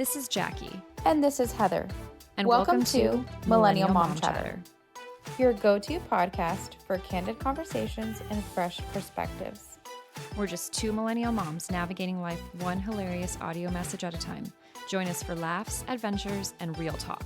This is Jackie. And this is Heather. And welcome to Millennial Mom Chatter, your go-to podcast for candid conversations and fresh perspectives. We're just two millennial moms navigating life one hilarious audio message at a time. Join us for laughs, adventures, and real talk.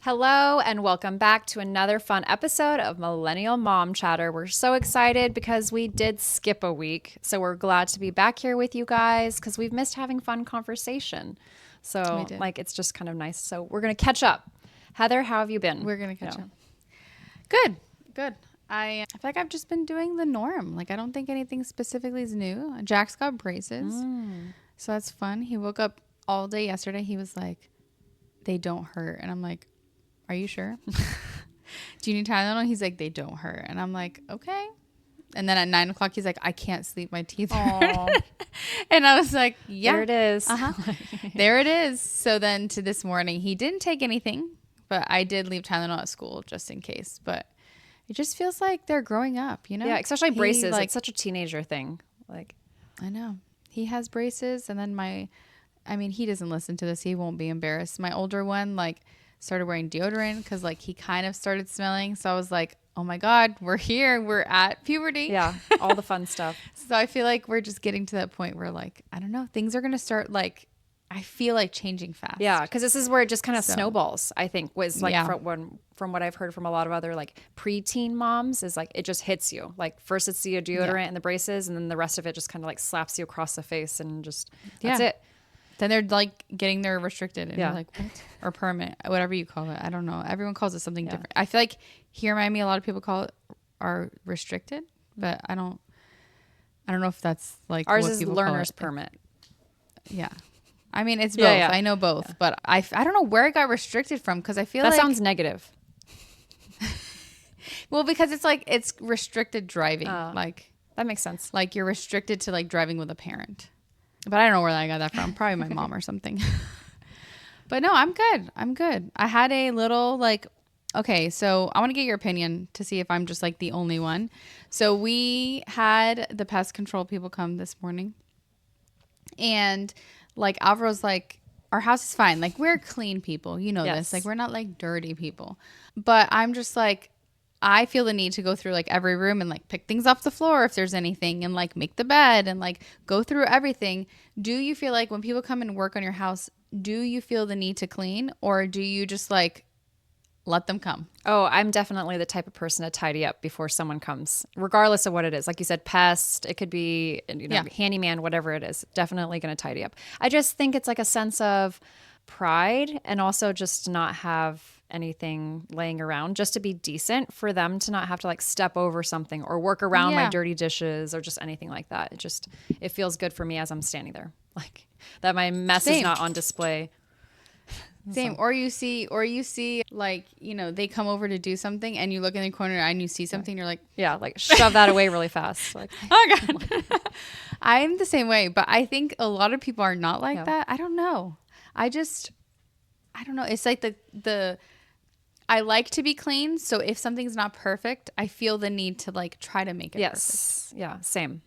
Hello, and welcome back to another fun episode of Millennial Mom Chatter. We're so excited because we did skip a week. So we're glad to be back here with you guys because we've missed having fun conversation. So it's just kind of nice. So we're going to catch up. Heather, how have you been? We're going to catch up. Good. I feel like I've just been doing the norm. Like, I don't think anything specifically is new. Jack's got braces. So that's fun. He woke up all day yesterday. He was like, they don't hurt. And I'm like, are you sure? Do you need Tylenol? He's like, they don't hurt. And I'm like, okay. And then at 9 o'clock, he's like, I can't sleep. My teeth hurt. And I was like, yeah. There it is. There it is. So then to this morning, he didn't take anything, but I did leave Tylenol at school just in case. But it just feels like they're growing up, you know? Yeah, especially braces. It's such a teenager thing. I know. He has braces. And then he doesn't listen to this. He won't be embarrassed. My older one, started wearing deodorant because he kind of started smelling. So I was like, oh my God, we're here. We're at puberty. Yeah, all the fun stuff. So I feel like we're just getting to that point where I don't know, things are going to start I feel like changing fast. Yeah, because this is where it just kind of snowballs, I think, was from what I've heard from a lot of other preteen moms is it just hits you. First it's the deodorant and the braces, and then the rest of it just kind of slaps you across the face and just that's it. Then they're getting their restricted and you're like, what? Or permit, whatever you call it. I don't know. Everyone calls it something different. I feel like here in Miami, a lot of people call it are restricted, but I don't know if that's ours is learner's permit. Yeah. I mean, it's both. I know both, but I don't know where it got restricted from because I feel that sounds negative. Well, because it's restricted driving. That makes sense. You're restricted to driving with a parent. But I don't know where I got that from. Probably my mom or something. But no, I'm good. I had a little okay, so I want to get your opinion to see if I'm just the only one. So we had the pest control people come this morning. And Alvaro's our house is fine. We're clean people. You know this. We're not dirty people. But I'm just I feel the need to go through every room and pick things off the floor if there's anything and make the bed and go through everything. Do you feel when people come and work on your house, do you feel the need to clean or do you just let them come? Oh, I'm definitely the type of person to tidy up before someone comes, regardless of what it is. Like you said, pest, it could be, handyman, whatever it is, definitely going to tidy up. I just think it's a sense of pride and also just not have anything laying around, just to be decent for them to not have to step over something or work around my dirty dishes or just anything like that. It feels good for me as I'm standing there, that my mess is not on display. Same. So. Or you see, they come over to do something and you look in the corner and you see something, you're shove that away really fast. Oh God. I'm the same way, but I think a lot of people are not that. I don't know. I don't know. It's I like to be clean. So if something's not perfect, I feel the need to try to make it perfect. Yeah. Same.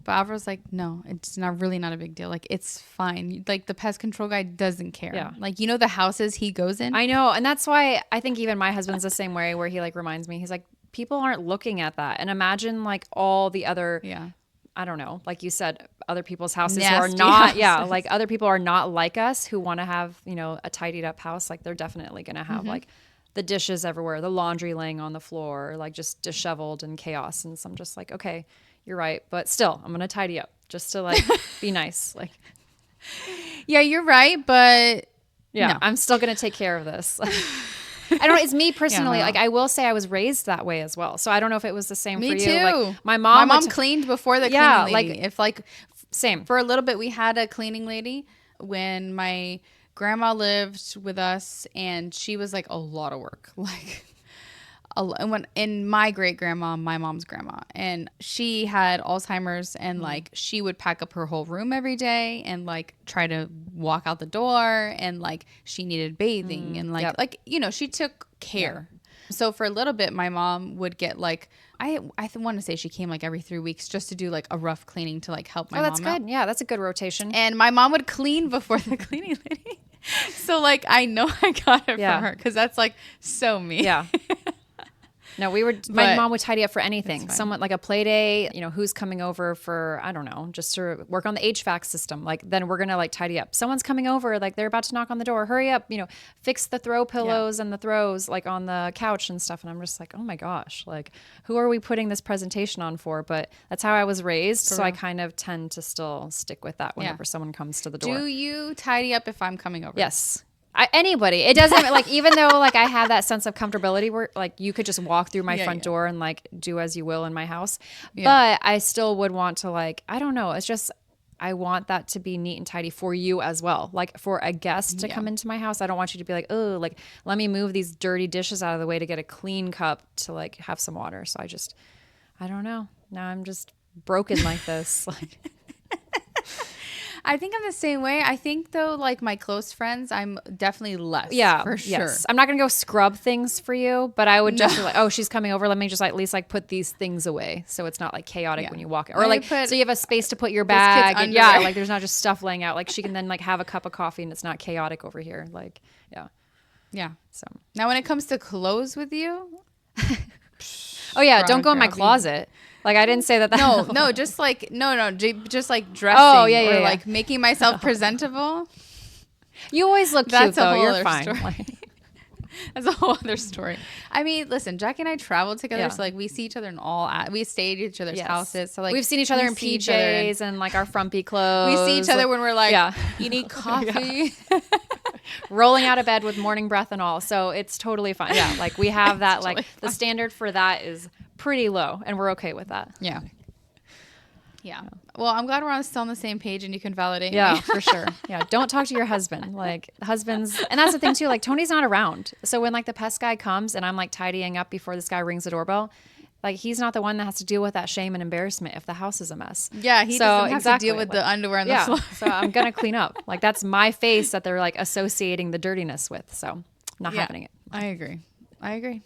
But Alvaro's no, it's not a big deal. It's fine. The pest control guy doesn't care. Yeah. The houses he goes in. I know. And that's why I think even my husband's the same way where he reminds me, he's people aren't looking at that. And imagine all the other, I don't know, like you said, other people's houses nasty who are not, houses. Other people are not like us who want to have, a tidied up house. They're definitely going to have the dishes everywhere, the laundry laying on the floor, just disheveled and chaos. And so I'm just okay, you're right. But still, I'm going to tidy up just to be nice. Yeah, you're right. But no. I'm still going to take care of this. I don't know. It's me personally. Yeah, no. I will say I was raised that way as well. So I don't know if it was the same for you. Me too. My mom cleaned before the cleaning lady. Same. For a little bit, we had a cleaning lady when my grandma lived with us, and she was a lot of work. And my great grandma, my mom's grandma, and she had Alzheimer's, and she would pack up her whole room every day and try to walk out the door, and she needed bathing and she took care. Yeah. So for a little bit, my mom would get I I want to say she came like every 3 weeks just to do like a rough cleaning to like help my Oh, that's mom out. good. Yeah, that's a good rotation. And my mom would clean before the cleaning lady. So like I know I got it Yeah. from her because that's like so me. Yeah. No, my mom would tidy up for anything. Someone like a play day, who's coming over for, I don't know, just to work on the HVAC system. Like then we're going to like tidy up. Someone's coming over, like they're about to knock on the door. Hurry up, fix the throw pillows and the throws like on the couch and stuff. And I'm just like, oh my gosh, like who are we putting this presentation on for? But that's how I was raised. So I kind of tend to still stick with that whenever someone comes to the door. Do you tidy up if I'm coming over? Yes. Anybody. It doesn't like, even though like I have that sense of comfortability where like you could just walk through my front door and like do as you will in my house. But I still would want to like, I don't know. It's just, I want that to be neat and tidy for you as well. Like for a guest to come into my house, I don't want you to be like, oh, like let me move these dirty dishes out of the way to get a clean cup to like have some water. So I don't know. Now I'm just broken like this. Like. I think I'm the same way. I think though, like my close friends, I'm definitely less. Yeah, for sure. Yes. I'm not gonna go scrub things for you, but I would just be like, oh, she's coming over. Let me just like, at least like put these things away, so it's not like chaotic when you walk in, or like so you have a space to put your bag. And like there's not just stuff laying out. Like she can then like have a cup of coffee and it's not chaotic over here. Like yeah. So now when it comes to clothes with you, oh yeah, don't go in my closet. Like I didn't say that. No, just like just like dressing. Oh yeah, or like making myself presentable. You always look cute though. You're fine. Like, that's a whole other story. I mean, listen, Jackie and I traveled together, so like we see each other in we stayed at each other's houses. So like we've seen each other in PJs and like our frumpy clothes. We see each other when we're like, you need coffee. Rolling out of bed with morning breath and all. So it's totally fine. Yeah, like we have that. Totally like the standard for that is pretty low, and we're okay with that. Yeah. Well, I'm glad we're still on the same page and you can validate me. For sure. Yeah. Don't talk to your husband. Like husbands. And that's the thing too. Like Tony's not around. So when like the pest guy comes and I'm like tidying up before this guy rings the doorbell, like he's not the one that has to deal with that shame and embarrassment if the house is a mess. Yeah. He doesn't have to deal with the underwear on the floor. So I'm going to clean up. Like that's my face that they're like associating the dirtiness with. So not happening. I agree.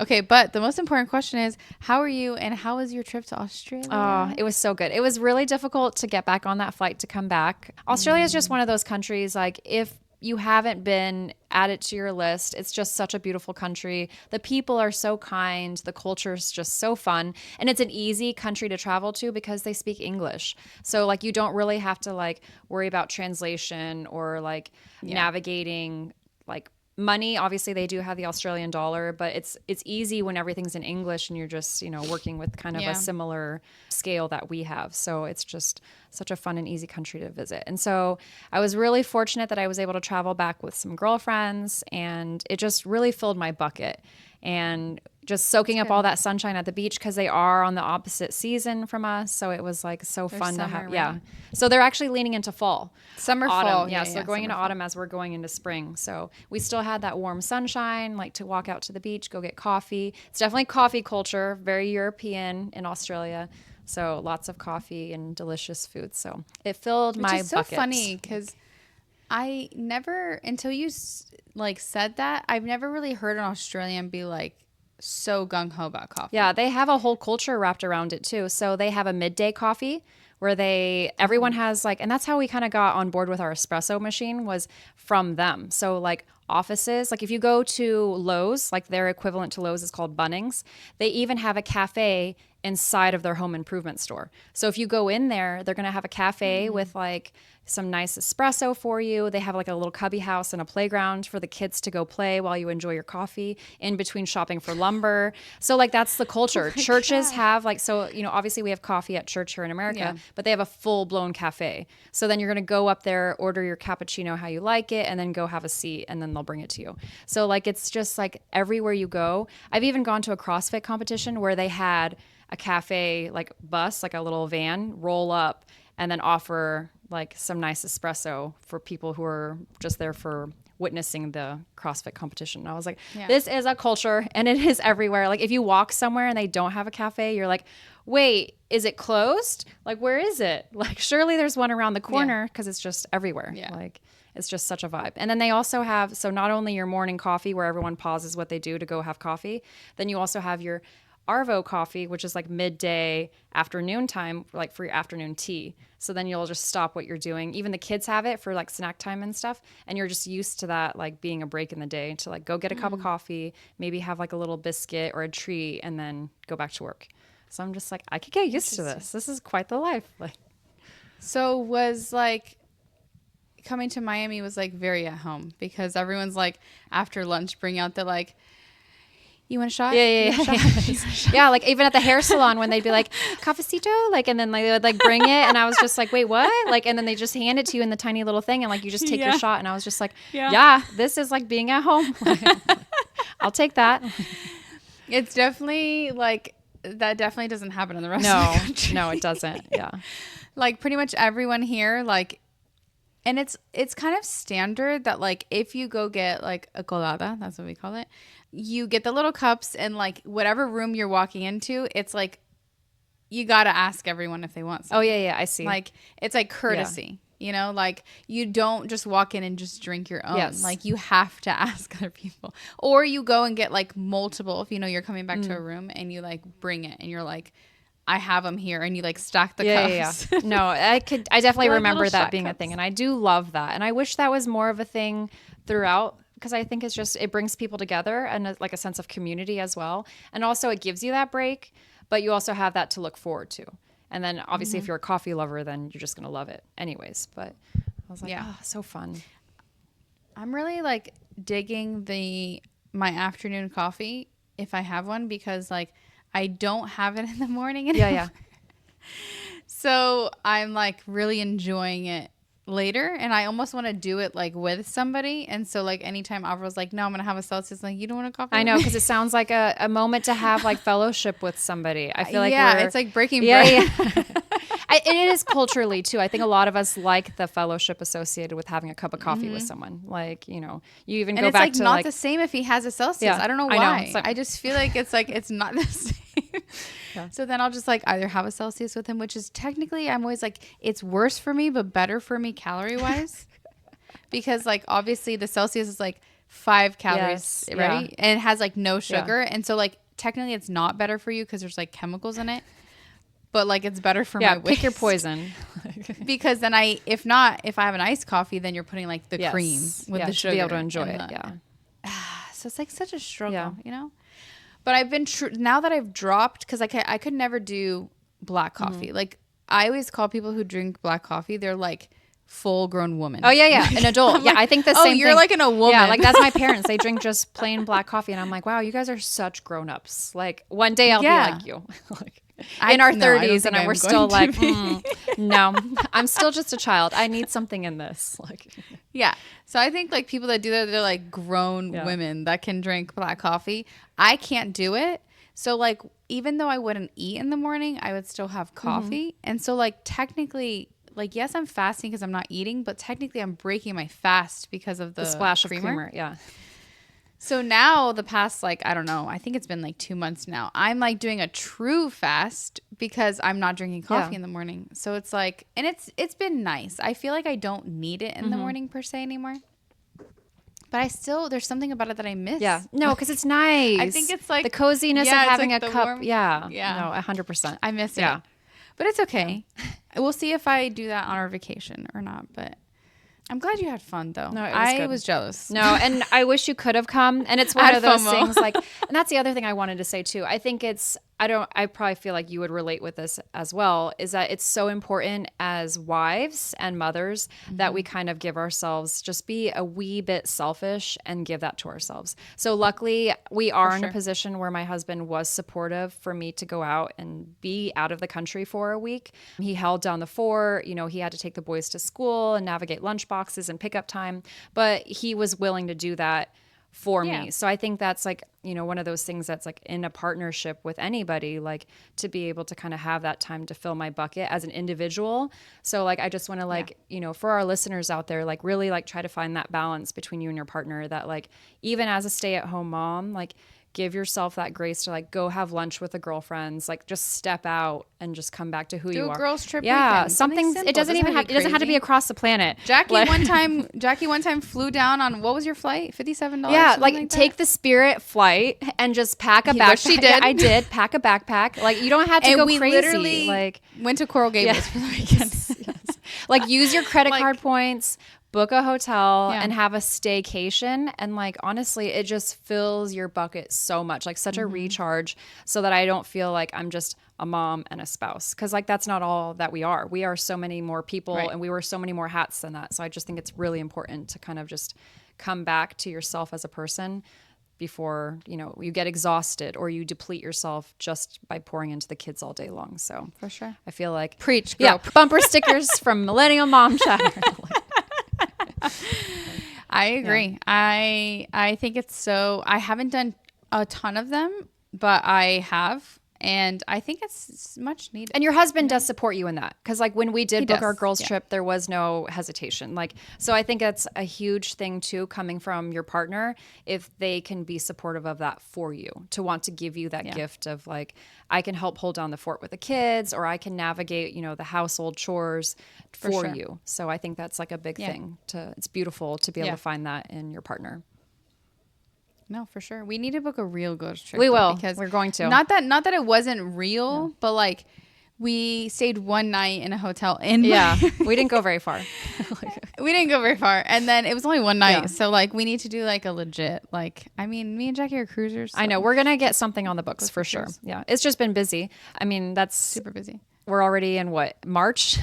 Okay, but the most important question is, how are you and how was your trip to Australia? Oh, it was so good. It was really difficult to get back on that flight to come back. Australia is just one of those countries, like if you haven't been, add it to your list. It's just such a beautiful country. The people are so kind. The culture is just so fun. And it's an easy country to travel to because they speak English. So like you don't really have to like worry about translation or like navigating like money. Obviously they do have the Australian dollar, but it's easy when everything's in English and you're just, working with kind of a similar scale that we have. So it's just such a fun and easy country to visit. And so I was really fortunate that I was able to travel back with some girlfriends, and it just really filled my bucket. And just soaking up all that sunshine at the beach because they are on the opposite season from us. So it was like so fun to have. Right? Yeah. So they're actually leaning into fall. Autumn. Fall. Yeah. So they're going into autumn as we're going into spring. So we still had that warm sunshine, like to walk out to the beach, go get coffee. It's definitely coffee culture, very European in Australia. So lots of coffee and delicious food. So it filled my bucket. It's so funny because I never, until you like said that, I've never really heard an Australian be like, so gung-ho about coffee. Yeah, they have a whole culture wrapped around it too. So they have a midday coffee where everyone has like, and that's how we kind of got on board with our espresso machine was from them. So like offices, like if you go to Lowe's, like their equivalent to Lowe's is called Bunnings, they even have a cafe inside of their home improvement store. So if you go in there, they're going to have a cafe with like some nice espresso for you. They have like a little cubby house and a playground for the kids to go play while you enjoy your coffee in between shopping for lumber. So like that's the culture. Churches have like, so, obviously we have coffee at church here in America, but they have a full blown cafe. So then you're going to go up there, order your cappuccino how you like it, and then go have a seat and then they'll bring it to you. So like, it's just like everywhere you go. I've even gone to a CrossFit competition where they had a cafe like bus, like a little van, roll up and then offer like some nice espresso for people who are just there for witnessing the CrossFit competition. And I was like, this is a culture and it is everywhere. Like if you walk somewhere and they don't have a cafe, you're like, wait, is it closed? Like, where is it? Like, surely there's one around the corner because it's just everywhere. Yeah. Like, it's just such a vibe. And then they also have, so not only your morning coffee where everyone pauses what they do to go have coffee, then you also have your Arvo coffee, which is like midday afternoon time, like for your afternoon tea. So then you'll just stop what you're doing. Even the kids have it for like snack time and stuff. And you're just used to that, like being a break in the day to like go get a cup of coffee, maybe have like a little biscuit or a treat, and then go back to work. So I'm just like, I could get used to this. This is quite the life. Like, So was like coming to Miami was like very at home because everyone's like after lunch bring out the like, you want a shot? Yeah. Yeah, like even at the hair salon when they'd be like, cafecito, like, and then they would like bring it, and I was just like, wait, what? Like, and then they just hand it to you in the tiny little thing, and like you just take your shot, and I was just like, yeah, this is like being at home. I'll take that. It's definitely like that. Definitely doesn't happen in the rest of the country. No, it doesn't. Yeah, like pretty much everyone here, like, and it's kind of standard that like if you go get like a colada, that's what we call it. You get the little cups, and like whatever room you're walking into, it's like you got to ask everyone if they want some. Oh, yeah, I see. Like it's like courtesy, you know, like you don't just walk in and just drink your own. Yes. Like you have to ask other people, or you go and get like multiple, if you know you're coming back to a room and you like bring it and you're like, I have them here, and you like stack the cups. Yeah. No, I definitely Like remember little that shot being a cups. thing. And I do love that. And I wish that was more of a thing throughout, because I think it's just, it brings people together and like a sense of community as well. And also it gives you that break, but you also have that to look forward to. And then obviously if you're a coffee lover, then you're just going to love it anyways. But I was like, oh, so fun. I'm really like digging my afternoon coffee if I have one, because like I don't have it in the morning anymore. Yeah. So I'm like really enjoying it later, and I almost want to do it like with somebody. And so like anytime Alvaro's like, no, I'm gonna have a Celsius, like, you don't want a coffee? I know, because it sounds like a moment to have like fellowship with somebody. I feel like it's like breaking bread. Yeah. And it is culturally too. I think a lot of us like the fellowship associated with having a cup of coffee with someone. Like, you know, you even And go it's back like to not like the same if he has a Celsius. Yeah, I don't know I know. why. It's like- I just feel like it's not the same. So then I'll just like either have a Celsius with him, which is technically, I'm always like, it's worse for me but better for me calorie wise, because like obviously the Celsius is like 5 calories, Yes, right? yeah. And it has like no sugar, and so like technically it's not better for you because there's like chemicals in it. But like it's better for my pick waist. your poison. Because then if I have an iced coffee, then you're putting like the Yes. cream with the to sugar be able to enjoy and it. the- Yeah. So it's like such a struggle, Yeah. you know? But I've been now that I've dropped, because I could never do black coffee. Like I always call people who drink black coffee, they're like full grown woman. Oh yeah, an adult. Yeah, I think the same. you're thing. like a woman. Yeah, like that's my parents. They drink just plain black coffee, and I'm like, wow, you guys are such grown ups. Like one day I'll be like you, like in our 30s, and we're still like, no, I'm still just a child. I need something in this. Like, yeah. So I think like people that do that, they're like grown women that can drink black coffee. I can't do it. So like even though I wouldn't eat in the morning, I would still have coffee. And so like technically, like, yes, I'm fasting because I'm not eating, but technically I'm breaking my fast because of the splash creamer. of creamer. Yeah. So now the past, like, I don't know, I think it's been like 2 months now. I'm like doing a true fast because I'm not drinking coffee in the morning. So it's like, and it's been nice. I feel like I don't need it in the morning per se anymore. But I still, there's something about it that I miss. Yeah. No, because it's nice. I think it's like the coziness of it's having like a the cup. warm- Yeah. Yeah. No, 100%. I miss it. Yeah. But it's okay. We'll see if I do that on our vacation or not. But I'm glad you had fun, though. No, it was I good. was jealous. No, and I wish you could have come. And it's I one had of those FOMO. things like, and that's the other thing I wanted to say too. I think I probably feel like you would relate with this as well, is that it's so important as wives and mothers that we kind of give ourselves, just be a wee bit selfish and give that to ourselves. So luckily we are in a position where my husband was supportive for me to go out and be out of the country for a week. He held down the fort, you know, he had to take the boys to school and navigate lunch boxes and pickup time, but he was willing to do that for me. So I think that's like, you know, one of those things that's like in a partnership with anybody, like to be able to kind of have that time to fill my bucket as an individual. So like, I just want to like, you know, for our listeners out there, like really like try to find that balance between you and your partner, that like, even as a stay-at-home mom, like give yourself that grace to like go have lunch with the girlfriends, like just step out and just come back to who you are. Do a girls trip Yeah, weekend. Something simple. It doesn't even have, it doesn't have to be across the planet. Jackie one time flew down on, what was your flight? $57? Yeah, like take the Spirit flight and just pack a backpack. She did. Yeah, I did pack a backpack. Like you don't have to go we crazy. Literally like went to Coral Gables for the weekend. Yes. Like use your credit card points, book a hotel, Yeah. and have a staycation. And like honestly, it just fills your bucket so much, like such a recharge, so that I don't feel like I'm just a mom and a spouse, because like that's not all that we are. We are so many more people, Right. and we wear so many more hats than that. So I just think it's really important to kind of just come back to yourself as a person before, you know, you get exhausted or you deplete yourself just by pouring into the kids all day long. So For sure. I feel like Preach, girl. yeah, bumper stickers from Millennial Mom Chatter. I agree. Yeah. I think it's so, I haven't done a ton of them, but I have. And I think it's much needed. And your husband does support you in that, because like when we did book our does, girls yeah. trip, there was no hesitation. Like, so I think that's a huge thing too, coming from your partner, if they can be supportive of that for you, to want to give you that gift of like, I can help hold down the fort with the kids, or I can navigate, you know, the household chores for sure. you. So I think that's like a big thing it's beautiful to be able to find that in your partner. No, for sure. We need to book a real girls trip. We will. Because We're going to. Not that it wasn't real, but like we stayed one night in a hotel in we didn't go very far. We didn't go very far. And then it was only one night. Yeah. So like we need to do like a legit, like, I mean, me and Jackie are cruisers. So I know. We're going to get something on the books for sure. Yeah. It's just been busy. I mean, that's super busy. We're already in what, March?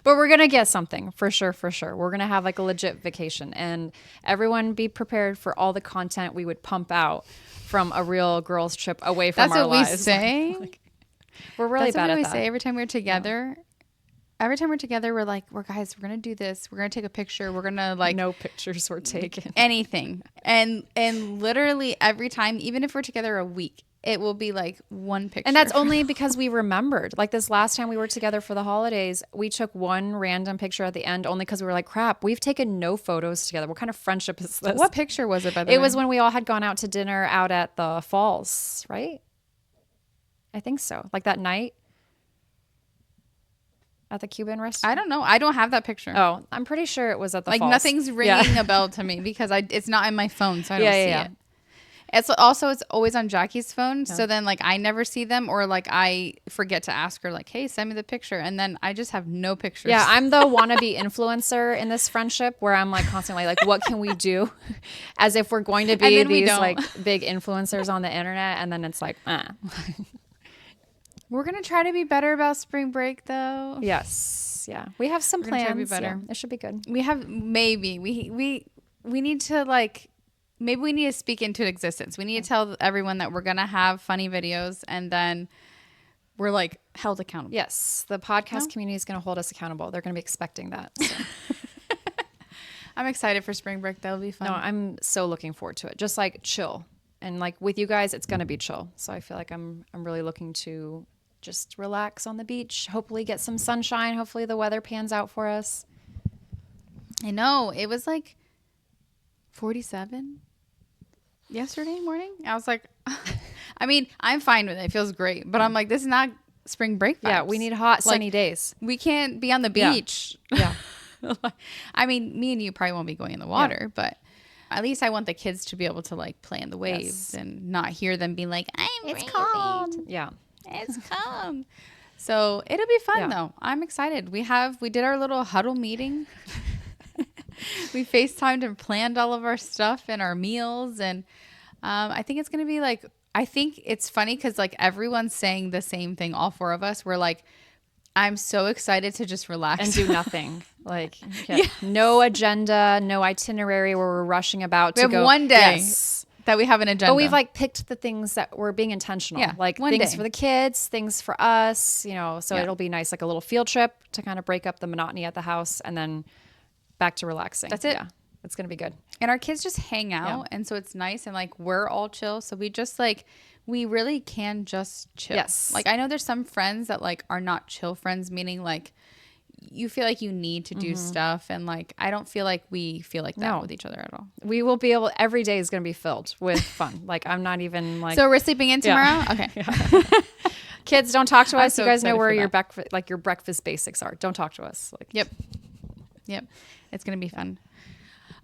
But we're going to get something for sure. For sure. We're going to have like a legit vacation, and everyone be prepared for all the content we would pump out from a real girls trip away from our lives. That's what we say. We're really bad at that. Say every time we're together. Every time we're together, we're like, we're going to do this. We're going to take a picture. We're going to like. No pictures were taken. Anything. And literally every time, even if we're together a week, it will be like one picture. And that's only because we remembered. Like this last time we were together for the holidays, we took one random picture at the end only because we were like, crap, we've taken no photos together. What kind of friendship is this? What picture was it, by the way? It was when we all had gone out to dinner out at the falls, right? I think so. Like that night at the Cuban restaurant. I don't know. I don't have that picture. Oh, I'm pretty sure it was at the like falls. Nothing's ringing a bell to me because it's not in my phone, so I don't see it. It's always on Jackie's phone. So then like I never see them, or like I forget to ask her like, hey, send me the picture. And then I just have no pictures. Yeah. I'm the wannabe influencer in this friendship, where I'm like constantly like, what can we do? As if we're going to be these like big influencers on the internet. And then it's like, We're going to try to be better about spring break though. Yes. Yeah. We have some plans. Try to be better. Yeah, it should be good. We have, maybe we need to like, maybe we need to speak into existence. We need to tell everyone that we're going to have funny videos, and then we're like held accountable. Yes. The podcast community is going to hold us accountable. They're going to be expecting that. So. I'm excited for spring break. That'll be fun. No, I'm so looking forward to it. Just like chill. And like with you guys, it's going to be chill. So I feel like I'm really looking to just relax on the beach, hopefully get some sunshine. Hopefully the weather pans out for us. I know. It was like 47 yesterday morning. I was like, I mean, I'm fine with it. It feels great. But I'm like, this is not spring break vibes. Yeah, we need hot, sunny days. We can't be on the beach. Yeah. I mean, me and you probably won't be going in the water, but at least I want the kids to be able to like play in the waves and not hear them being like, it's cold. Yeah. It's cold. So it'll be fun though. I'm excited. We did our little huddle meeting. We FaceTimed and planned all of our stuff and our meals. And I think it's going to be like, I think it's funny because like everyone's saying the same thing. All four of us were like, I'm so excited to just relax and do nothing. Like no agenda, no itinerary where we're rushing about to go. One day that we have an agenda. But we've like picked the things that we're being intentional. Yeah, like things for the kids, things for us, you know, so it'll be nice, like a little field trip to kind of break up the monotony at the house, and then back to relaxing. That's it. Yeah. It's going to be good. And our kids just hang out. And so it's nice. And like, we're all chill. So we just like, we really can just chill. Yes. Like, I know there's some friends that like are not chill friends, meaning like you feel like you need to do stuff, and like I don't feel like we feel like that with each other at all. We will be able, every day is going to be filled with fun. Like I'm not even like. So we're sleeping in tomorrow? Okay. Kids, don't talk to us. so You guys know excited where for your breakfast basics are. Don't talk to us. Like Yep. It's going to be fun.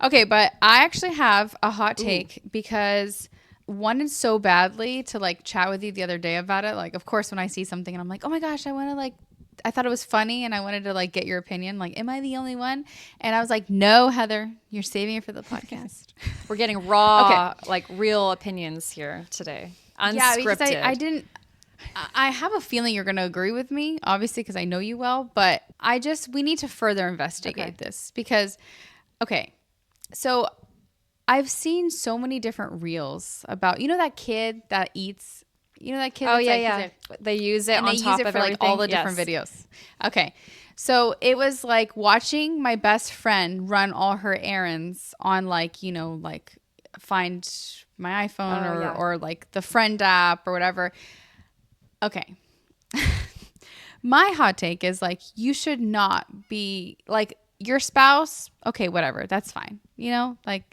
Okay, but I actually have a hot take because wanted so badly to like chat with you the other day about it. Like, of course, when I see something and I'm like, oh my gosh, I thought it was funny and I wanted to like get your opinion. Like, am I the only one? And I was like, no, Heather, you're saving it for the podcast. We're getting raw, like real opinions here today. Unscripted. Yeah, because I have a feeling you're going to agree with me, obviously, because I know you well, but we need to further investigate this because, so I've seen so many different reels about, that kid that eats, that kid. Oh, yeah. They use it on top of everything. Like all the different videos. Okay. So it was like watching my best friend run all her errands on like, like find my iPhone or like the friend app or whatever. Okay. My hot take is like, you should not be like your spouse. Okay, whatever. That's fine. Like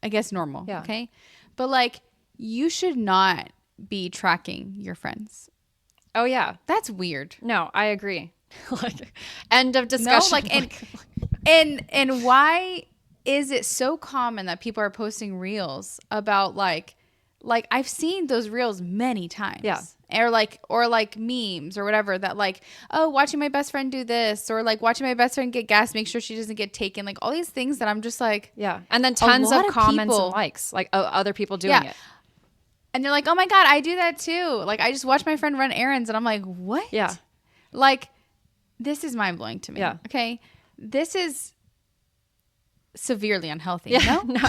I guess normal. Yeah. Okay. But like you should not be tracking your friends. Oh yeah. That's weird. No, I agree. Like end of discussion. No, like and why is it so common that people are posting reels about like I've seen those reels many times. Yeah. Or like memes or whatever that like, oh, watching my best friend do this or like watching my best friend get gas, make sure she doesn't get taken. Like all these things that I'm just like. Yeah. And then tons of comments and likes, like other people doing it. And they're like, oh my God, I do that too. Like I just watch my friend run errands and I'm like, what? Yeah. Like this is mind blowing to me. Yeah. Okay. This is severely unhealthy. Yeah. No.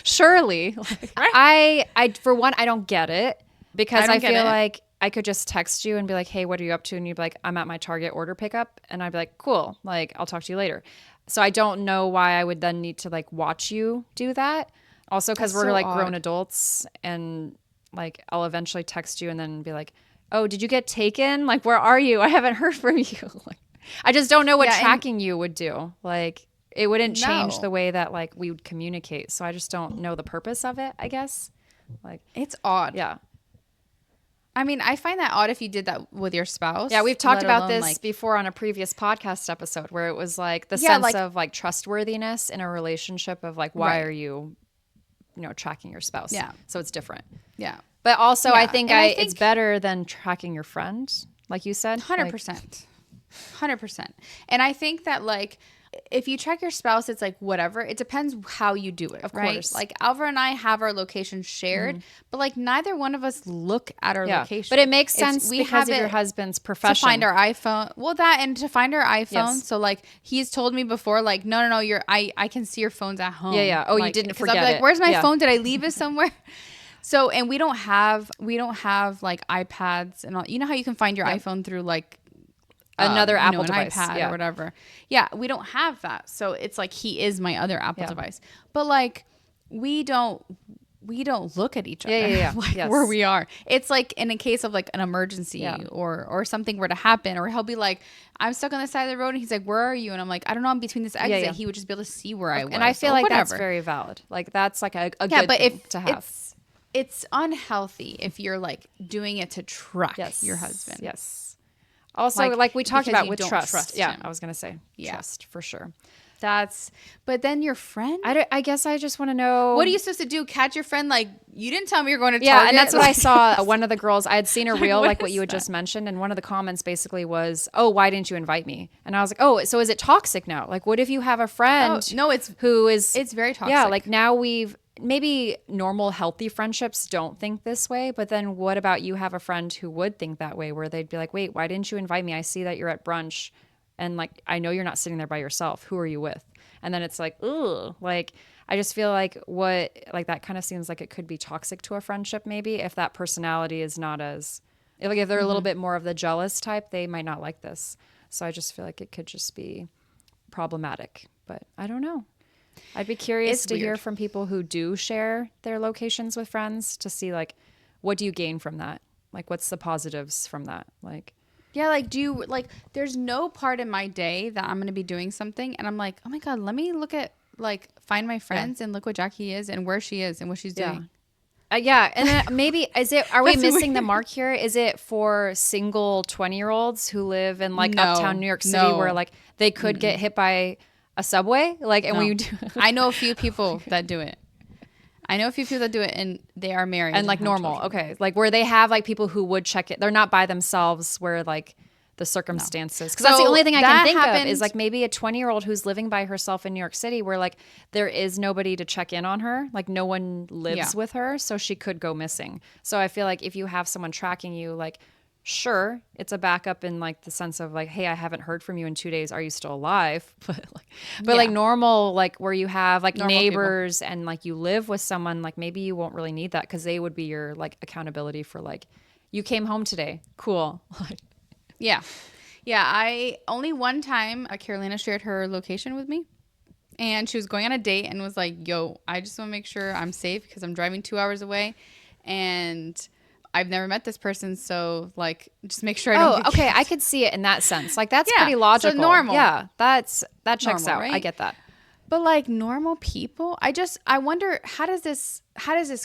Surely. Like, right. I for one, I don't get it. Because I feel like I could just text you and be like, hey, what are you up to? And you'd be like, I'm at my Target order pickup. And I'd be like, cool. Like, I'll talk to you later. So I don't know why I would then need to like watch you do that. Also, because we're like grown adults and like I'll eventually text you and then be like, oh, did you get taken? Like, where are you? I haven't heard from you. Like, I just don't know what tracking you would do. Like, it wouldn't change the way that like we would communicate. So I just don't know the purpose of it, I guess. Like, it's odd. Yeah. I mean, I find that odd if you did that with your spouse. Yeah, we've talked about this before on a previous podcast episode where it was like the sense of like trustworthiness in a relationship of like, why are you, tracking your spouse? Yeah. So it's different. Yeah. But also I think it's better than tracking your friend, like you said. 100%. 100%. And I think that like, if you track your spouse, it's like whatever. It depends how you do it, right? Course. Like Alva and I have our location shared, but like neither one of us look at our location. But it makes sense because of your husband's profession. To find our iPhone. Well, to find our iPhone. Yes. So like he's told me before, like, no, I can see your phone's at home. Yeah. Oh, like, you didn't forget I'll be like, it. where's my phone? Did I leave it somewhere? So, and we don't have like iPads and all. You know how you can find your iPhone through like another Apple an device iPad or whatever. Yeah, we don't have that. So it's like he is my other Apple device. But like we don't look at each other like where we are. It's like in a case of like an emergency or something were to happen, or he'll be like, I'm stuck on the side of the road and he's like, where are you? And I'm like, I don't know, I'm between this exit. He would just be able to see where I was. And I feel like that's very valid. Like that's like a good thing to have. It's unhealthy if you're like doing it to track your husband. Yes. Also, like we talked about with trust. Him. I was going to say trust for sure. But then your friend? I guess I just want to know. What are you supposed to do? Catch your friend? Like, you didn't tell me you're going to Target. Yeah, and that's what I saw. One of the girls, I had seen a reel like what you had just mentioned. And one of the comments basically was, oh, why didn't you invite me? And I was like, oh, so is it toxic now? Like, what if you have a friend it's very toxic. Yeah, like now maybe normal healthy friendships don't think this way, but then what about you have a friend who would think that way where they'd be like, wait, why didn't you invite me? I see that you're at brunch and like I know you're not sitting there by yourself. Who are you with? And then it's like, ooh, like I just feel like that kind of seems like it could be toxic to a friendship maybe if that personality is not as like if they're a little bit more of the jealous type, they might not like this. So I just feel like it could just be problematic, but I don't know. I'd be curious to hear from people who do share their locations with friends to see like, what do you gain from that? Like, what's the positives from that? Like, Yeah, like, do you, like, there's no part in my day that I'm going to be doing something and I'm like, oh my God, let me look at, like, find my friends and look what Jackie is and where she is and what she's doing. Yeah. And then maybe, are we missing the weird. mark here? Is it for single 20-year-olds who live in like No, uptown New York City where like they could get hit by a subway? Like, and when you do, I know a few people that do it. And they are married and like normal. children. Okay. Like where they have like people who would check it. They're not by themselves where like the circumstances. Because that's the only thing I can think of is like maybe a 20-year-old who's living by herself in New York City where like there is nobody to check in on her. Like no one lives with her. So she could go missing. So I feel like if you have someone tracking you, like, sure, it's a backup in like the sense of like, hey, I haven't heard from you in 2 days. Are you still alive? But like normal, like where you have like normal neighbors people. And like you live with someone, like maybe you won't really need that because they would be your like accountability for like, you came home today. Cool. Yeah. I only one time Carolina shared her location with me. And she was going on a date and was like, yo, I just want to make sure I'm safe because I'm driving 2 hours away. And I've never met this person, so like, just make sure I don't. Okay, I could see it in that sense. Like that's pretty logical. So normal. Yeah, that checks out. Right? I get that. But like normal people, I wonder how does this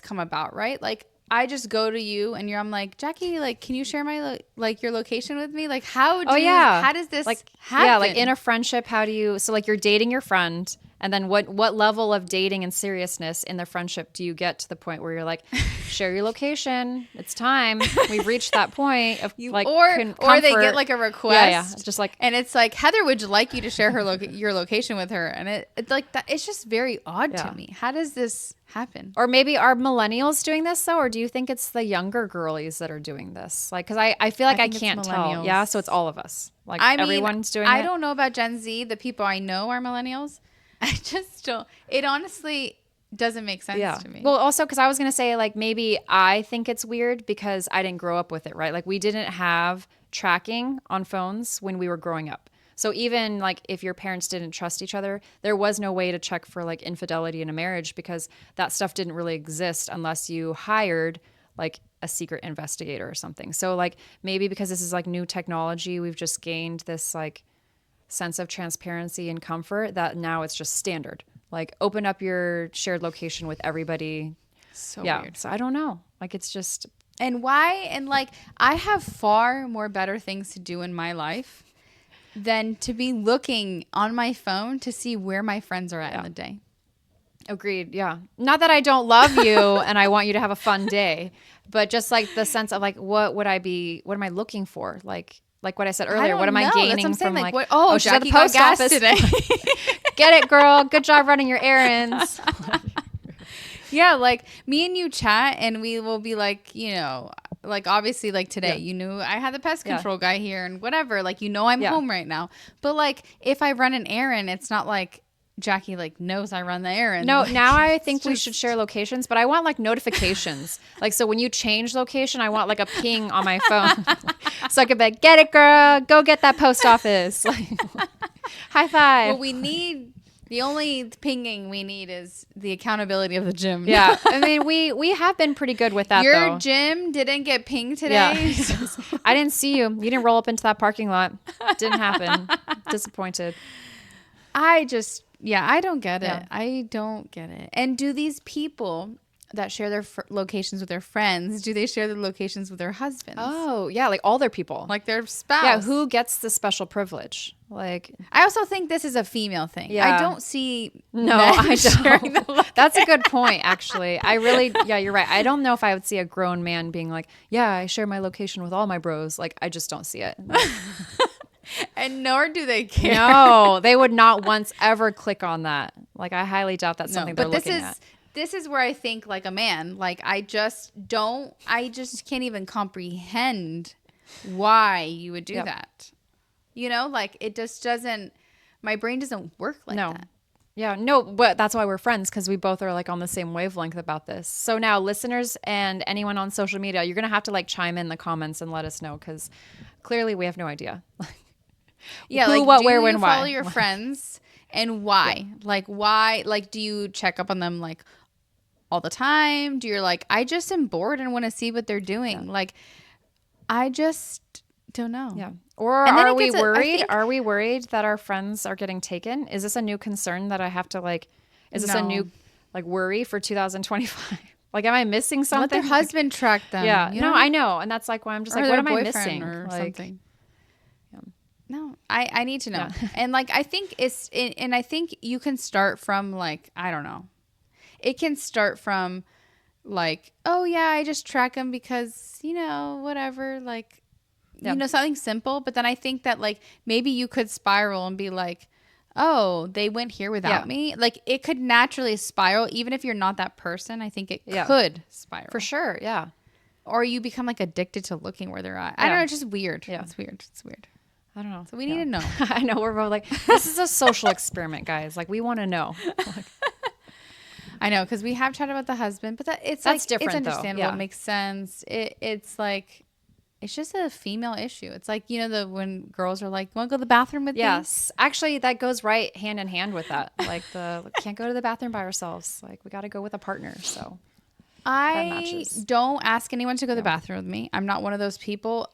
come about, right? Like I just go to you and I'm like, Jackie, like, can you share my like your location with me? Like how does this like happen? Yeah, like in a friendship, how do you? So like you're dating your friend. And then what level of dating and seriousness in the friendship do you get to the point where you're like, share your location. It's time. We've reached that point of like or they get like a request. Yeah. It's just like, and it's like, Heather, would you like you to share your location with her? And it's like that. It's just very odd to me. How does this happen? Or maybe are millennials doing this though? Or do you think it's the younger girlies that are doing this? Like, cause I feel like I can't tell. Yeah. So it's all of us. Like everyone's doing it. I don't know about Gen Z. The people I know are millennials. I just don't. It honestly doesn't make sense to me. Well, also because I was going to say like maybe I think it's weird because I didn't grow up with it, right? Like we didn't have tracking on phones when we were growing up. So even like if your parents didn't trust each other, there was no way to check for like infidelity in a marriage because that stuff didn't really exist unless you hired like a secret investigator or something. So like maybe because this is like new technology, we've just gained this like sense of transparency and comfort that now it's just standard. Like open up your shared location with everybody. So weird. So I don't know. Like it's just. And why? And like I have far more better things to do in my life than to be looking on my phone to see where my friends are at in the day. Agreed. Yeah. Not that I don't love you and I want you to have a fun day, but just like the sense of like, what am I looking for? Like what I said earlier, what am I gaining from like, she's at the post office today. Get it, girl. Good job running your errands. Yeah, like me and you chat and we will be like, you know, like obviously like today, you knew I had the pest control guy here and whatever, like, you know, I'm home right now. But like if I run an errand, it's not like Jackie like knows I run the errand. No, now I think we should share locations, but I want like notifications. Like, so when you change location, I want like a ping on my phone. So I could be like, get it, girl. Go get that post office. High five. Well, the only pinging we need is the accountability of the gym. Yeah. I mean, we have been pretty good with that, Your gym didn't get pinged today. Yeah. I didn't see you. You didn't roll up into that parking lot. Didn't happen. Disappointed. I don't get it. I don't get it. And do these people that share their locations with their friends, do they share their locations with their husbands? Oh, yeah, like all their people. Like their spouse. Yeah, who gets the special privilege? Like, I also think this is a female thing. Yeah. I don't see I don't. That's a good point, actually. You're right. I don't know if I would see a grown man being like, yeah, I share my location with all my bros. Like, I just don't see it. And nor do they care. No, they would not once ever click on that. Like, I highly doubt that's something they're looking at. This is where I think like a man, like I just can't even comprehend why you would do that. You know, like it just doesn't, my brain doesn't work like that. Yeah, no, but that's why we're friends, because we both are like on the same wavelength about this. So now listeners and anyone on social media, you're going to have to like chime in the comments and let us know, because clearly we have no idea. Yeah, who, like what, do where, you when, why? follow your friends and why? Yeah. Like why? Like do you check up on them like all the time? Do you like, I just am bored and want to see what they're doing? Yeah. Like I just don't know. Yeah. Or And then are it we gets worried? Are we worried that our friends are getting taken? Is this a new concern that I have to like, is this a No. new like worry for 2025? Like, am I missing Let something? their husband track them. Yeah. You No, know? I know. And that's like why I'm just Or like, their what am I boyfriend missing? or Like, something. No, I need to know. And like, I think and I think you can start from like, I don't know. It can start from like, oh yeah, I just track them because, whatever, like, something simple. But then I think that like maybe you could spiral and be like, oh, they went here without me. Like it could naturally spiral. Even if you're not that person, I think it could spiral. For sure. Yeah. Or you become like addicted to looking where they're at. I don't know. It's just weird. Yeah. It's weird. It's weird. I don't know. So we need to know. I know. We're both like, this is a social experiment, guys. Like, we want to know. I know, because we have chatted about the husband, but that's like, different, it's understandable. though. Yeah. It makes sense. It's like, it's just a female issue. It's like, when girls are like, want to go to the bathroom with me? Yes. Actually, that goes right hand in hand with that. Like, can't go to the bathroom by ourselves. Like, we got to go with a partner. So I don't ask anyone to go to the bathroom with me. I'm not one of those people.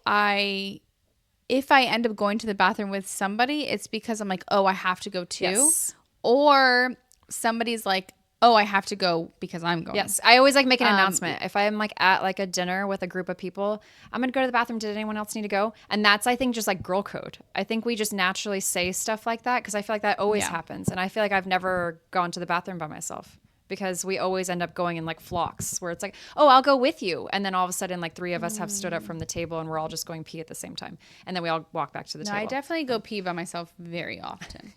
If I end up going to the bathroom with somebody, it's because I'm like, oh, I have to go too. Yes. Or somebody's like, oh, I have to go because I'm going. Yes. I always like make an announcement. If I'm like at like a dinner with a group of people, I'm going to go to the bathroom. Did anyone else need to go? And that's, I think, just like girl code. I think we just naturally say stuff like that because I feel like that always happens. And I feel like I've never gone to the bathroom by myself because we always end up going in like flocks where it's like, oh, I'll go with you. And then all of a sudden, like 3 of us have stood up from the table and we're all just going pee at the same time. And then we all walk back to the table. I definitely go pee by myself very often.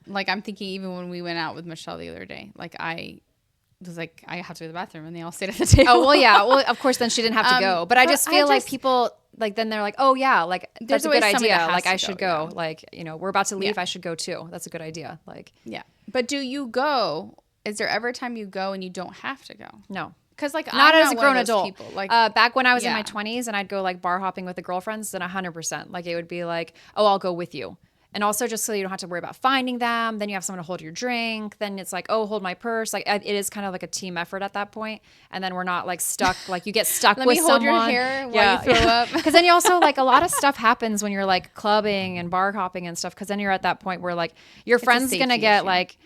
Like I'm thinking even when we went out with Michelle the other day, like I was like, I have to go to the bathroom, and they all stayed at the table. Oh, well, yeah. Well, of course, then she didn't have to go. But I just feel like people, like, then they're like, oh, yeah, like, that's a good idea. Like, I should go. Yeah. Like, we're about to leave. I should go, too. That's a good idea. Like, yeah. But do you go? Is there ever a time you go and you don't have to go? No. Because, like, not I'm as a grown adult. People. Like, back when I was in my 20s and I'd go, like, bar hopping with the girlfriends, then 100%. Like, it would be like, oh, I'll go with you. And also just so you don't have to worry about finding them. Then you have someone to hold your drink. Then it's like, oh, hold my purse. Like it is kind of like a team effort at that point. And then we're not like stuck. Like you get stuck with someone. Let me hold your hair while you throw up. Because then you also like a lot of stuff happens when you're like clubbing and bar hopping and stuff. Because then you're at that point where like your friend's going to get like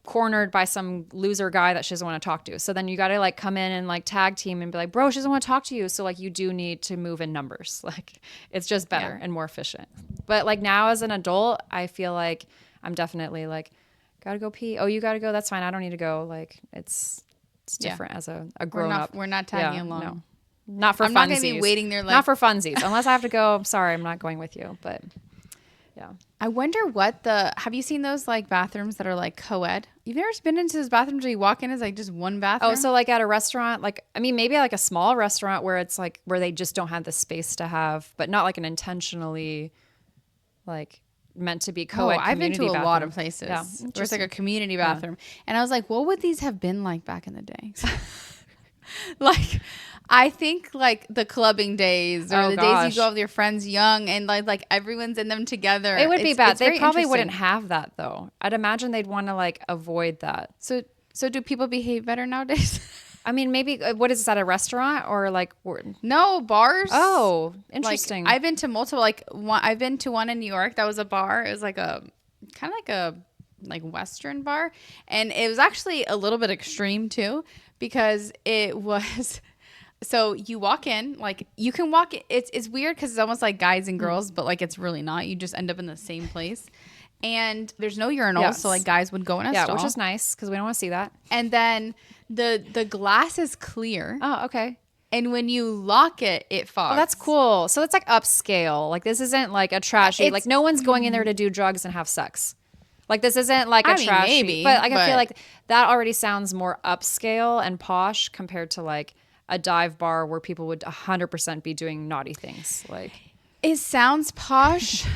cornered by some loser guy that she doesn't want to talk to. So then you got to like come in and like tag team and be like, bro, she doesn't want to talk to you. So like you do need to move in numbers. Like it's just better and more efficient. But like now as an adult, I feel like I'm definitely like, gotta go pee. Oh, you gotta go. That's fine. I don't need to go. Like it's different as a grown up. We're not tagging along. No. Not for funsies. I'm not gonna be waiting there. Like, not for funsies. Unless I have to go. I'm sorry. I'm not going with you. But yeah. I wonder have you seen those like bathrooms that are like co-ed? You've never been into those bathrooms where you walk in as like just one bathroom? Oh, so like at a restaurant, like, I mean, maybe like a small restaurant where it's like, where they just don't have the space to have, but not like an intentionally like meant to be co-ed. I've been to a bathroom. lot of places where it's like a community bathroom. And I was like, what would these have been like back in the day? Like, I think like the clubbing days or days you go with your friends young and like everyone's in them together. It would be bad. They probably wouldn't have that though. I'd imagine they'd want to like avoid that. So do people behave better nowadays? I mean, maybe what is this at a restaurant or like? No, bars. Oh, interesting. Like, I've been to multiple. I've been to one in New York. That was a bar. It was like a kind of like a Western bar, and it was actually a little bit extreme too because it was. So you walk in, like you can walk. It's weird because it's almost like guys and girls, but like it's really not. You just end up in the same place, and there's no urinals, so like guys would go in a stall, which is nice because we don't want to see that. And then the glass is clear. Oh, okay. And when you lock it, it fogs. Oh, that's cool. So it's like upscale. Like this isn't like a trashy. Like no one's going in there to do drugs and have sex. Like this isn't like a trashy. Maybe, but like I feel like that already sounds more upscale and posh compared to like a dive bar where people would 100% be doing naughty things. Like it sounds posh,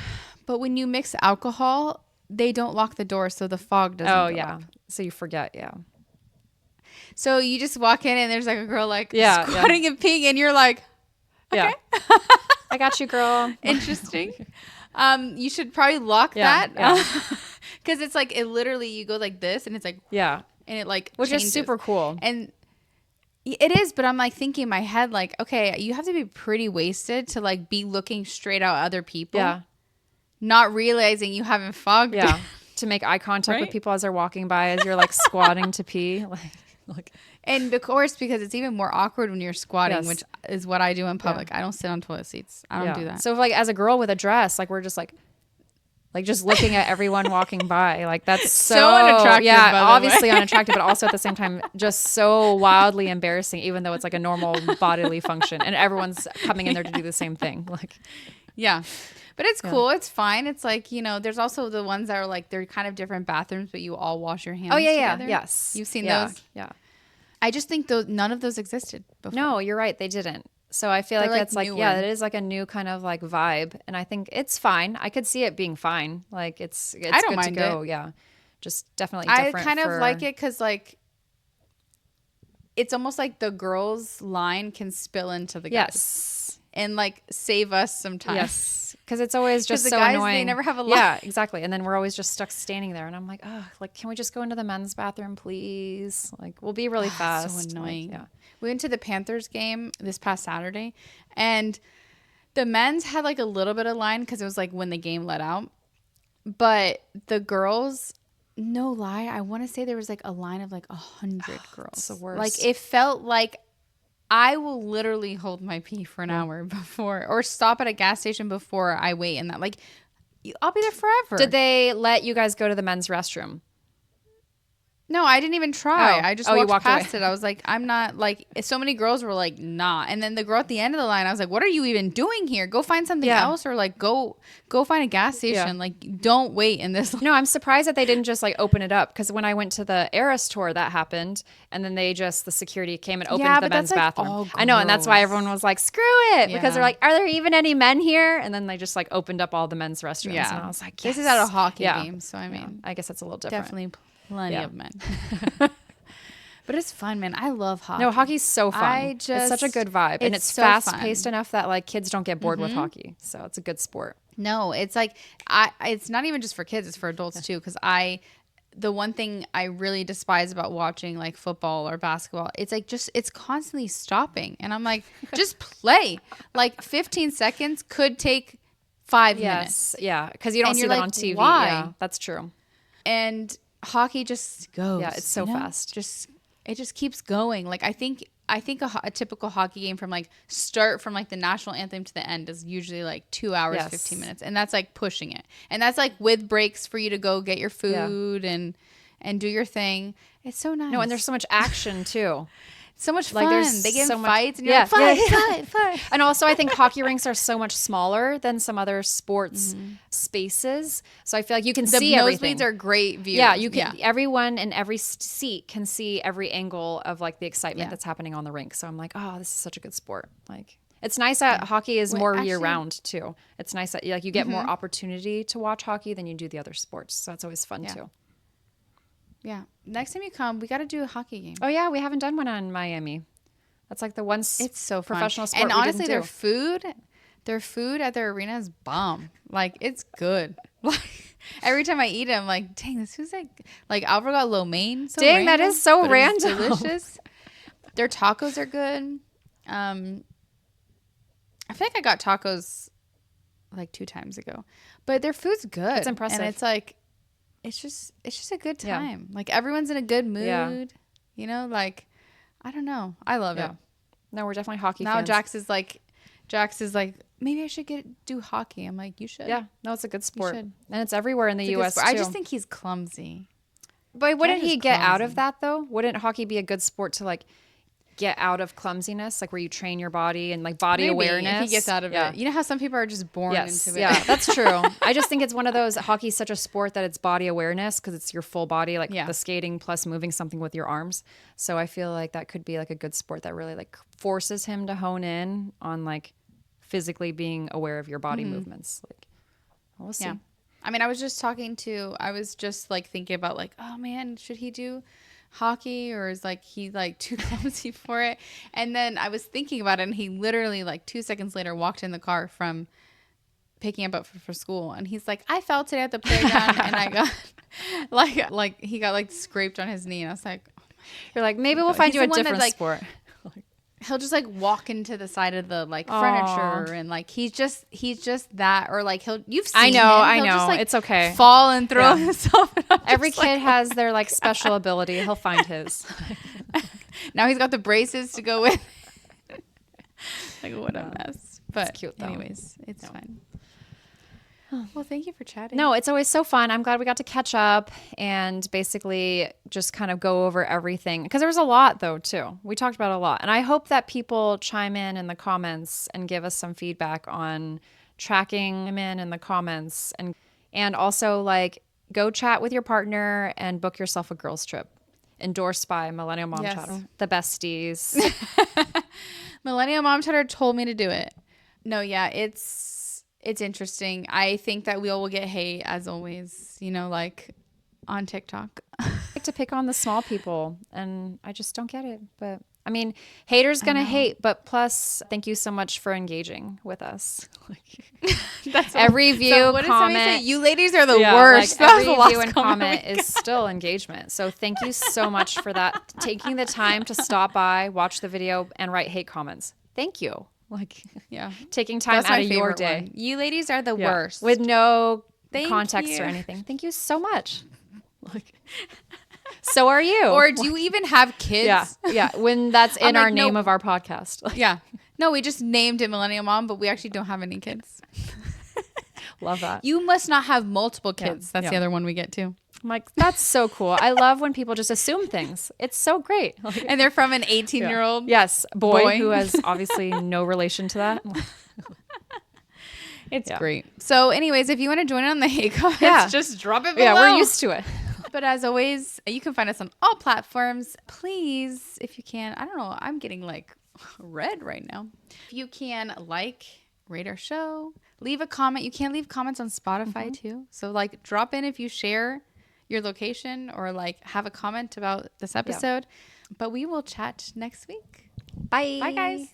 but when you mix alcohol, they don't lock the door, so the fog doesn't. Oh yeah, up. So you forget. Yeah. So you just walk in and there's like a girl like squatting and peeing, and you're like, okay. Yeah, I got you, girl. Interesting. You should probably lock that because it's like it literally you go like this, and it's like and it like which changes. is super cool. And It is, but I'm like thinking in my head, like, okay, you have to be pretty wasted to like be looking straight at other people. Yeah. Not realizing you haven't fogged. Yeah. To make eye contact with people as they're walking by, as you're like squatting to pee. Like, and of course, because it's even more awkward when you're squatting, which is what I do in public. I don't sit on toilet seats. I don't do that. So like as a girl with a dress, like we're just like just looking at everyone walking by. Like that's so unattractive. Yeah, obviously unattractive, but also at the same time just so wildly embarrassing, even though it's like a normal bodily function and everyone's coming in there to do the same thing. Like, yeah. But it's cool. It's fine. It's like, you know, there's also the ones that are like, they're kind of different bathrooms, but you all wash your hands together. Yes. You've seen those? Yeah. I just think none of those existed before. No, you're right. They didn't. So I feel like that's like, it is like a new kind of like vibe. And I think it's fine. I could see it being fine. Like it's I don't good mind to go. it. Yeah. Just definitely different. I kind of like it because like, it's almost like the girls' line can spill into the guys. Yes. And like save us some time. Yes. Because it's always just the so guys, annoying. They never have a line. Yeah, exactly. And then we're always just stuck standing there. And I'm like, oh, like, can we just go into the men's bathroom, please? Like, we'll be really fast. So annoying. Like, yeah. We went to the Panthers game this past Saturday, and the men's had like a little bit of line because it was like when the game let out. But the girls, no lie, I want to say there was like a line of like 100 girls. It's the worst. Like it felt like I will literally hold my pee for an hour before, or stop at a gas station before I wait in that. Like, I'll be there forever. Did they let you guys go to the men's restroom? No, I didn't even try. Oh. I just you walked past away. it. I was like, I'm not like, so many girls were like, nah. And then the girl at the end of the line, I was like, what are you even doing here? Go find something else, or like go find a gas station. Yeah. Like, don't wait in this line. No, I'm surprised that they didn't just like open it up, because when I went to the Eras tour, that happened, and then the security came and opened the men's bathroom. I know, and that's why everyone was like, screw it, because they're like, are there even any men here? And then they just like opened up all the men's restrooms, and I was like, yes. This is at a hockey game, so I mean, I guess that's a little different. Definitely plenty of men. But it's fun, man. I love hockey. No, hockey's so fun. It's such a good vibe. And it's so fast paced enough that like kids don't get bored with hockey. So it's a good sport. No, it's like, it's not even just for kids, it's for adults too. Because the one thing I really despise about watching like football or basketball, it's like it's constantly stopping. And I'm like, just play. Like 15 seconds could take 5 minutes. Yeah. Because you don't see that on TV. Why? Yeah, that's true. And hockey just goes. Yeah, it's so fast. It just keeps going. Like I think a typical hockey game from like start from like the national anthem to the end is usually like 2 hours, 15 minutes. And that's like pushing it. And that's like with breaks for you to go get your food and do your thing. It's so nice. No, and there's so much action too. So much fun. They get in fights and you're like, fight. And also I think hockey rinks are so much smaller than some other sports spaces. So I feel like you can see everything. The nosebleeds are great views. Yeah, you can. Everyone in every seat can see every angle of like the excitement that's happening on the rink. So I'm like, oh, this is such a good sport. Like, it's nice that hockey is more year round too. It's nice that like you get more opportunity to watch hockey than you do the other sports. So that's always fun too. Yeah. Next time you come, we got to do a hockey game. Oh yeah, we haven't done one on Miami. That's like the one. It's so fun. Professional sport. And honestly, their food at their arena is bomb. Like it's good. Like every time I eat it, I'm like, dang, this food's like Alvaro got lo mein. So dang, that is so random. Delicious. Their tacos are good. I feel like I got tacos like 2 times ago, but their food's good. It's impressive. And it's like. It's just a good time. Yeah. Like everyone's in a good mood. Yeah. You know, like I don't know. I love it. No, we're definitely hockey now fans. Jax is like, maybe I should do hockey. I'm like, you should. Yeah. No, it's a good sport. And it's everywhere in the US too. I just think he's clumsy. But wouldn't he get out of that though? Wouldn't hockey be a good sport to like get out of clumsiness, like where you train your body and like body awareness? If he gets out of it. You know how some people are just born into it. Yeah, that's true. I just think it's one of those, hockey's such a sport that it's body awareness because it's your full body, like the skating plus moving something with your arms. So I feel like that could be like a good sport that really like forces him to hone in on like physically being aware of your body movements. Like, we'll see. Yeah. I mean, I was just like thinking about like, oh man, should he do hockey or is like he like too clumsy for it? And then I was thinking about it, and he literally like 2 seconds later walked in the car from picking up for school, and he's like, I fell today at the playground and I got like he got like scraped on his knee, and I was like, oh you're like, maybe we'll find you a different sport. he'll just like walk into the side of the like furniture and like he's just that, or like you've seen I him. know. Just, like, it's okay. fall and throw himself. Every kid has their like special ability. He'll find his. Now he's got the braces to go with. Like what a mess. But it's cute though. Anyways, it's fine. Well, thank you for chatting. No, it's always so fun. I'm glad we got to catch up and basically just kind of go over everything. Because there was a lot, though, too. We talked about a lot. And I hope that people chime in the comments and give us some feedback on tracking them in the comments. And also, like, go chat with your partner and book yourself a girls' trip. Endorsed by Millennial Mom Chatter. The besties. Millennial Mom Chatter told me to do it. No, yeah, it's interesting. I think that we all will get hate as always, like on TikTok. I like to pick on the small people and I just don't get it. But I mean, haters gonna hate, but plus thank you so much for engaging with us. That's every view, comment. You ladies are the worst. Like every view and comment is still engagement. So thank you so much for that. Taking the time to stop by, watch the video and write hate comments. Thank you. Taking time out of your day. One. You ladies are the worst. With no context or anything. Thank you so much. So are you. Or do you even have kids? Yeah. When that's in our name of our podcast. Yeah. No, we just named it Millennial Mom, but we actually don't have any kids. Love that. You must not have multiple kids. That's the other one we get too. I'm like, that's so cool. I love when people just assume things. It's so great. And they're from an 18-year-old boy who has obviously no relation to that. It's great. So anyways, if you want to join in on the hate comments, just drop it below. Yeah, we're used to it. But as always, you can find us on all platforms. Please, if you can, I don't know, I'm getting like red right now. If you can rate our show, leave a comment. You can leave comments on Spotify too. So like drop in if you share your location or like have a comment about this episode. But we will chat next week. Bye. Bye guys.